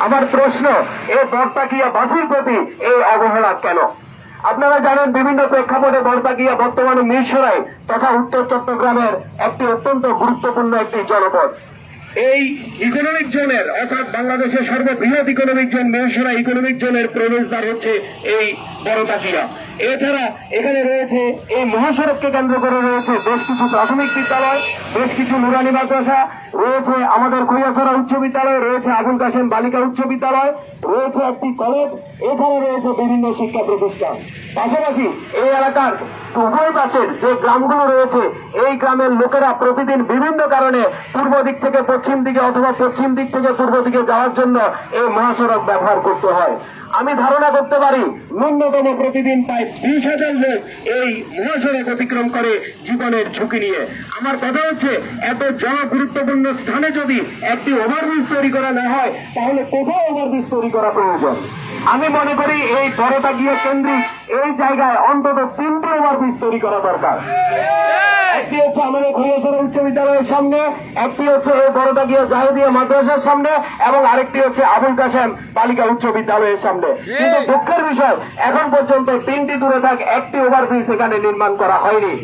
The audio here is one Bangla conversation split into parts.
আমার প্রশ্ন, এই বরতাকিয়াবাসীর প্রতি এই অবহেলা কেন? আপনারা জানেন বিভিন্ন প্রেক্ষাপটে বরতাকিয়া বর্তমানে মিরসরাই তথা উত্তর চট্টগ্রামের একটি অত্যন্ত গুরুত্বপূর্ণ একটি জনপদ। এই ইকোনমিক জোনের অর্থাৎ বাংলাদেশের সর্ববৃহৎ ইকোনমিক জোন মিরসরাই ইকোনমিক জোনের প্রবেশদ্বার হচ্ছে এই বরতাকিয়া। এছাড়া এখানে রয়েছে এই মহাসড়ককে কেন্দ্র করে রয়েছে বেশ কিছু প্রাথমিক বিদ্যালয়, বেশ কিছু নুরানি মাদ্রাসা রয়েছে, আমাদের খৈয়াছড়া উচ্চ বিদ্যালয় রয়েছে, আবুল কাশেম বালিকা উচ্চ বিদ্যালয় রয়েছে, একটি কলেজ, এছাড়া রয়েছে বিভিন্ন শিক্ষা প্রতিষ্ঠান। পাশাপাশি এই এলাকার উভয় পাশের যে গ্রামগুলো রয়েছে এই গ্রামের লোকেরা প্রতিদিন বিভিন্ন কারণে পূর্ব দিক থেকে পশ্চিম দিকে অথবা পশ্চিম দিক থেকে পূর্ব দিকে যাওয়ার জন্য এই মহাসড়ক ব্যবহার করতে হয়। আমি ধারণা করতে পারি ন্যূনতম প্রতিদিন প্রায় 20,000 লোক এই মহাসড়ক অতিক্রম করে জীবনের ঝুঁকি নিয়ে। আমার কথা হচ্ছে, এত জনগুরুত্বপূর্ণ স্থানে যদি একটি ওভারব্রিজ তৈরি করা না হয় তাহলে কোথাও ওভারব্রিজ তৈরি করা প্রয়োজন। আমি মনে করি এই বরতাকিয়া কেন্দ্রিক এই জায়গায় অন্তত 3টি ওভারব্রিজ তৈরি করা দরকার। একটি হচ্ছে আমাদের খৈয়াছড়া উচ্চ বিদ্যালয়ের সামনে, একটি হচ্ছে এই বরতাকিয়া জাহেদিয়া মাদ্রাসার সামনে এবং আরেকটি হচ্ছে আবুল কাশেম বালিকা উচ্চ বিদ্যালয়ের সামনে। কিন্তু দুঃখের বিষয়, এখন পর্যন্ত 3টি দূরে থাক একটি ওভারব্রিজ এখানে নির্মাণ করা হয়নি।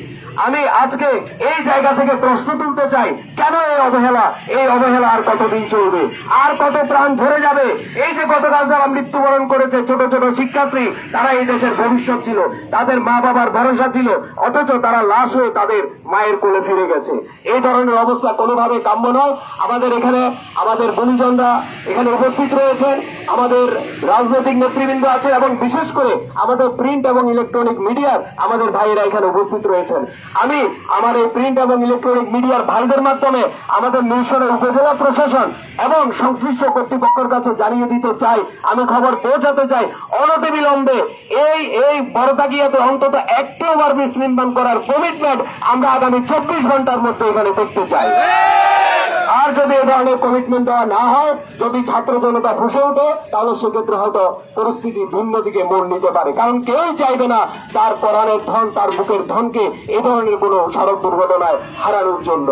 আমি আজকে এই জায়গা থেকে প্রশ্ন তুলতে চাই, কেন এই অবহেলা আর কতদিন চলবে, আর কত প্রাণ ঝরে যাবে? এই যে গতকাল যারা মৃত্যুবরণ করেছে ছোট ছোট শিক্ষার্থী, তারা এই দেশের ভবিষ্যৎ ছিল, তাদের মা বাবার ভরসা ছিল, অথচ তারা লাশ হয়ে তাদের মায়ের কোলে ফিরে গেছে। এই ধরনের অবস্থা কোনোভাবে কাম্য নয়। আমাদের এখানে আমাদের গুণীজনরা এখানে উপস্থিত রয়েছেন, আমাদের রাজনৈতিক নেতৃবৃন্দ আছেন এবং বিশেষ করে আমাদের প্রিন্ট এবং ইলেকট্রনিক মিডিয়ার আমাদের ভাইয়েরা এখানে উপস্থিত রয়েছেন। আমি আমার এই প্রিন্ট এবং ইলেকট্রনিক মিডিয়ার ভাইদের মাধ্যমে আমাদের মিরসরাই উপজেলা প্রশাসন এবং সংশ্লিষ্ট কর্তৃপক্ষের কাছে জানিয়ে দিতে চাই, আমি খবর পৌঁছাতে চাই, অনতিবিলম্বে এই বরতাকিয়াতে অন্তত একটি ওভারব্রিজ নির্মাণ করার কমিটমেন্ট আমরা আগামী 24 ঘন্টার মধ্যে এখানে দেখতে চাই। আর যদি এ ধরনের কমিটমেন্ট দেওয়া না হয়, যদি ছাত্র জনতা ফুসে ওঠে, তাহলে সেক্ষেত্রে হয়তো পরিস্থিতি ভিন্ন দিকে মোড় নিতে পারে। কারণ কেউই চাইবে না তার পরাণের ধন, তার বুকের ধনকে এই ধরনের কোন সড়ক দুর্ঘটনায় হারানোর জন্য।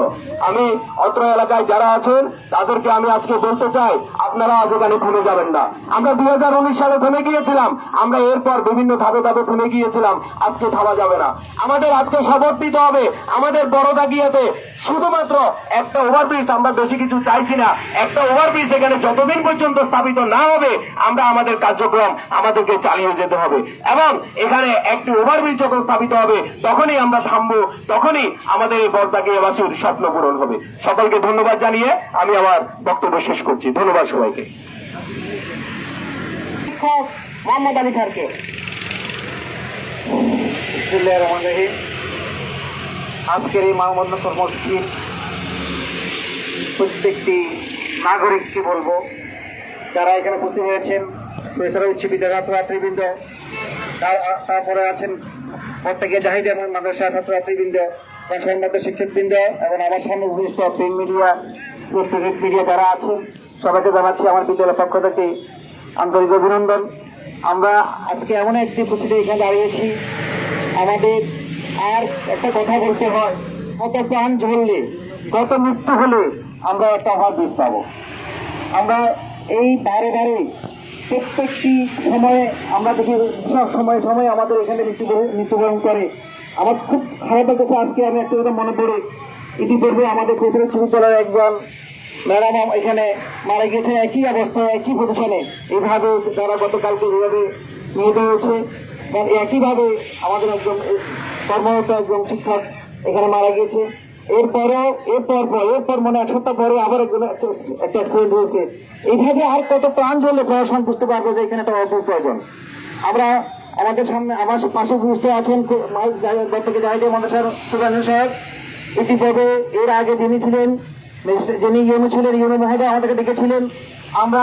আমি অত্র এলাকায় যারা আছেন তাদেরকে আমি আজকে বলতে চাই, আপনারা আজ এখানে থেমে যাবেন না। আমরা 2019 সালে থেমে গিয়েছিলাম, আমরা এরপর বিভিন্ন ধাপে ধাপে থেমে গিয়েছিলাম, আজকে থামা যাবে না। আমাদের আজকে শপথ নিতে হবে, আমাদের বরতাকিয়াতে শুধুমাত্র একটা ওভারব্রিজ, আমরা বেশি কিছু চাইছি না, একটা ওভারব্রিজ এখানে যতদিন পর্যন্ত স্থাপিত না হবে আমরা আমাদের কার্যক্রম আমাদেরকে চালিয়ে যেতে হবে। এবং এখানে একটি ওভারব্রিজ যখন স্থাপিত হবে তখনই আমরা থামবো, তখনই আমাদের এই বরতাকিয়াবাসীর স্বপ্ন পূরণ হবে। সকলকে ধন্যবাদ জানিয়ে আমি আমার বক্তব্য শেষ করছি। ধন্যবাদ সবাইকে। শিক্ষক মোহাম্মদ আলী স্যারকে। আজকের এই মানববন্ধন কর্মসূচির প্রত্যেকটি নাগরিককে বলবো, যারা এখানে উপস্থিত হয়েছেন, খৈয়াছড়া উচ্চ বিদ্যালয়ের ছাত্রছাত্রীবৃন্দ, তারপরে আছেন বরতাকিয়া জাহেদিয়া মাদ্রাসা ছাত্রছাত্রীবৃন্দ, সংবাদ শিক্ষকবৃন্দ এবং আমার সামনে উপস্থিত প্রিন্ট মিডিয়া, ইলেকট্রনিক মিডিয়া যারা আছেন, সবাইকে জানাচ্ছি আমার বিদ্যালয়ের পক্ষ থেকে আন্তরিক অভিনন্দন। আমরা আজকে এমন একটি পরিস্থিতি এখানে দাঁড়িয়েছি, আমাদের আর একটা কথা বলতে হয়, কত প্রাণ ঝরলে, কত মৃত্যু হলে আমরা একটা ওভারব্রিজ পাবো। আমরা এই বারে বারে প্রত্যেকটি সময়ে আমরা দেখি সময় সময় আমাদের এখানে মৃত্যুবরণ করে। আমার খুব খারাপ লাগছে, আজকে আমি একটা কথা মনে পড়ে, ইতিপূর্বে আমাদের খৈয়াছড়া উচ্চ বিদ্যালয়ের একজন ম্যাডাম এখানে মারা গিয়েছে একই অবস্থায়, একই পজিশনে, এইভাবে যারা গতকালকে যেভাবে নিহত হয়েছে, একইভাবে আমাদের একজন কর্মরত একজন শিক্ষক এখানে মারা গিয়েছে। এরপর মনে 1 সপ্তাহ পরে আবার একজন একটা অ্যাক্সিডেন্ট হয়েছে। এইভাবে আর কত প্রাণ ঝরলে প্রশাসন বুঝতে পারবো যে এখানে একটা অল্প প্রয়োজন। আমরা আমাদের সামনে আমার পাশে বুঝতে আছেন বরতাকিয়া জাহেদিয়া মাদ্রাসার সুপারিনটেন্ডেন্ট সাহেব, ইতিপূর্বে এর আগে যিনি ছিলেন ইউনো মহোদয় আমাদেরকে ডেকেছিলেন। আমরা